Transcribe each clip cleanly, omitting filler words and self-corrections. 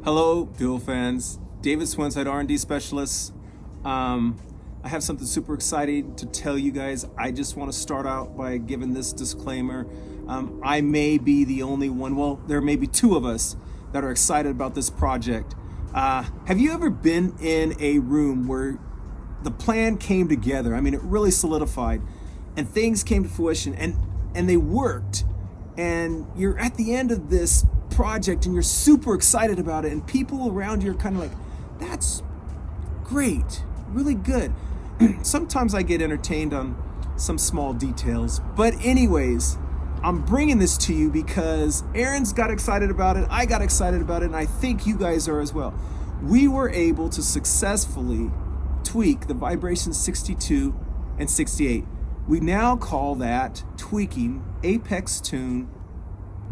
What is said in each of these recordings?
Hello, Dual fans. David Swinside, R&D specialist. I have something super exciting to tell you guys. I just want to start out by giving this disclaimer. I may be the only one, well, there may be two of us that are excited about this project. Have you ever been in a room where the plan came together? I mean, it really solidified and things came to fruition and they worked. And you're at the end of this project and you're super excited about it, and people around you are kind of like, that's great, really good. Sometimes I get entertained on some small details, but anyways, I'm bringing this to you because Aaron's got excited about it, I got excited about it, and I think you guys are as well. We were able to successfully tweak the vibration 62 and 68. We now call that tweaking Apex Tune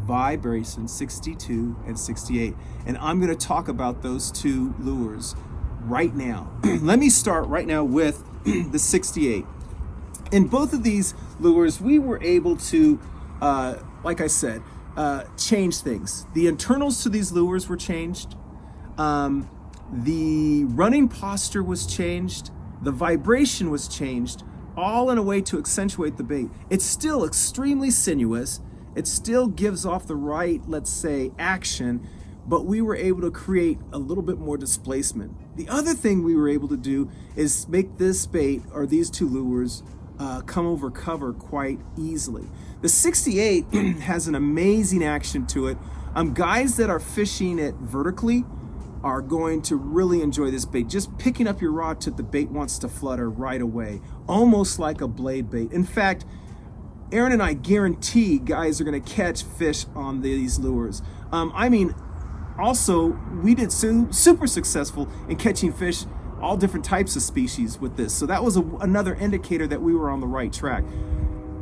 Vibration 62 and 68. And I'm going to talk about those two lures right now. Let me start right now with the 68. In both of these lures, we were able to, like I said, change things. The internals to these lures were changed. The running posture was changed. The vibration was changed, all in a way to accentuate the bait. It's still extremely sinuous. It still gives off the right, let's say, action, but we were able to create a little bit more displacement. The other thing we were able to do is make this bait, or these two lures, come over cover quite easily. The 68 has an amazing action to it. Guys that are fishing it vertically are going to really enjoy this bait. Just picking up your rod tip, the bait wants to flutter right away, almost like a blade bait. In fact, Aaron and I guarantee guys are going to catch fish on these lures. Also, we did super successful in catching fish, all different types of species with this. So that was another indicator that we were on the right track.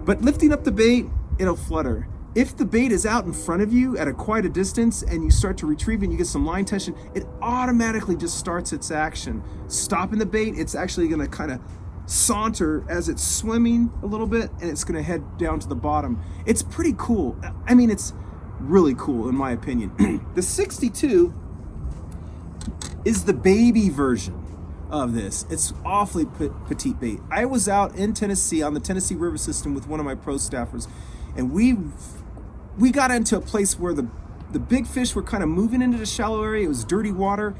But lifting up the bait, it'll flutter. If the bait is out in front of you at quite a distance and you start to retrieve and you get some line tension, it automatically just starts its action. Stopping the bait, it's actually going to kind of saunter as it's swimming a little bit, and it's going to head down to the bottom. It's pretty cool. I mean, it's really cool in my opinion. The 62 is the baby version of this. It's awfully petite bait. I was out in Tennessee on the Tennessee River system with one of my pro staffers, and we got into a place where the big fish were kind of moving into the shallow area. It was dirty water,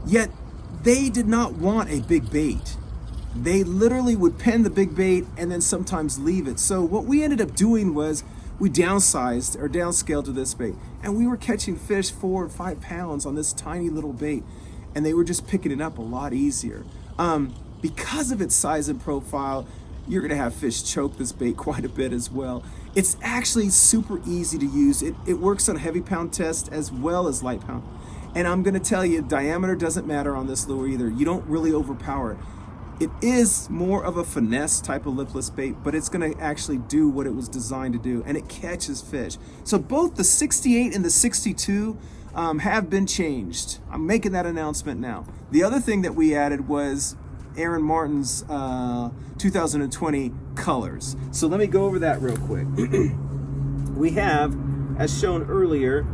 yet they did not want a big bait. They literally would pen the big bait and then sometimes leave it. So what we ended up doing was we downsized or downscaled to this bait, and we were catching fish 4 or 5 pounds on this tiny little bait, and they were just picking it up a lot easier. Because of its size and profile, you're gonna have fish choke this bait quite a bit as well. It's actually super easy to use. It works on a heavy pound test as well as light pound. And I'm gonna tell you, diameter doesn't matter on this lure either. You don't really overpower it. It is more of a finesse type of lipless bait, but it's gonna actually do what it was designed to do, and it catches fish. So both the 68 and the 62 have been changed. I'm making that announcement now. The other thing that we added was Aaron Martin's 2020 colors. So let me go over that real quick. We have, as shown earlier,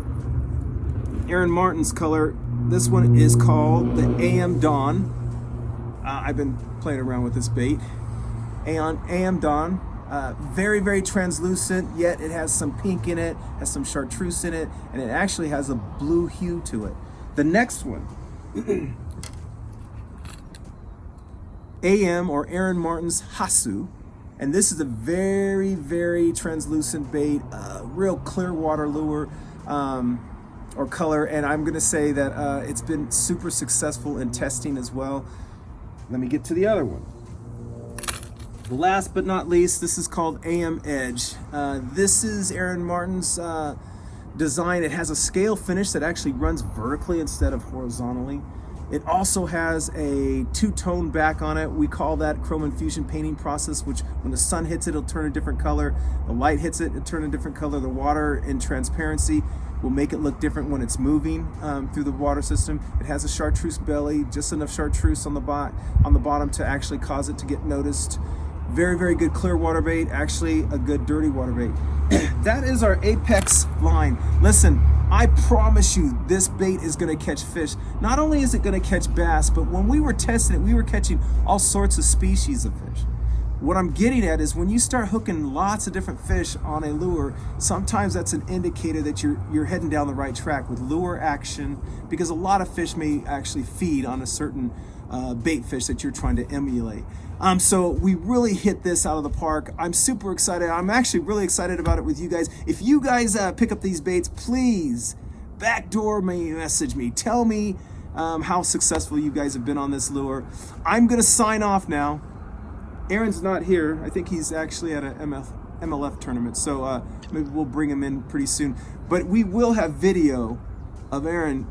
Aaron Martin's color. This one is called the AM Dawn. I've been playing around with this bait. AM Dawn, very, very translucent, yet it has some pink in it, has some chartreuse in it, and it actually has a blue hue to it. The next one, AM or Aaron Martin's Hasu, and this is a very, very translucent bait, real clear water lure or color, and I'm gonna say that it's been super successful in testing as well. Let me get to the other one. Last but not least, this is called AM Edge. This is Aaron Martin's design. It has a scale finish that actually runs vertically instead of horizontally. It also has a two-tone back on it. We call that chrome infusion painting process, which when the sun hits it, it'll turn a different color. The light hits it, it'll turn a different color. The water in transparency will make it look different when it's moving through the water system. It has a chartreuse belly, just enough chartreuse on the bottom to actually cause it to get noticed. Very, very good clear water bait, actually a good dirty water bait. That is our Apex line. Listen, I promise you this bait is going to catch fish. Not only is it going to catch bass, but when we were testing it, we were catching all sorts of species of fish. What I'm getting at is when you start hooking lots of different fish on a lure, sometimes that's an indicator that you're heading down the right track with lure action, because a lot of fish may actually feed on a certain bait fish that you're trying to emulate. So we really hit this out of the park. I'm super excited. I'm actually really excited about it with you guys. If you guys pick up these baits, please backdoor me, message me. Tell me how successful you guys have been on this lure. I'm going to sign off now. Aaron's not here. I think he's actually at an MLF tournament, so maybe we'll bring him in pretty soon. But we will have video of Aaron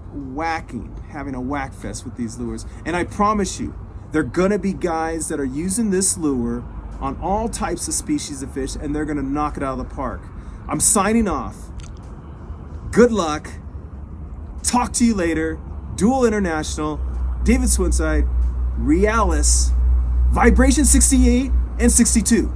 having a whack fest with these lures. And I promise you, there are gonna be guys that are using this lure on all types of species of fish, and they're gonna knock it out of the park. I'm signing off. Good luck. Talk to you later. Dual International, David Swinside, Realis, Vibration 68 and 62.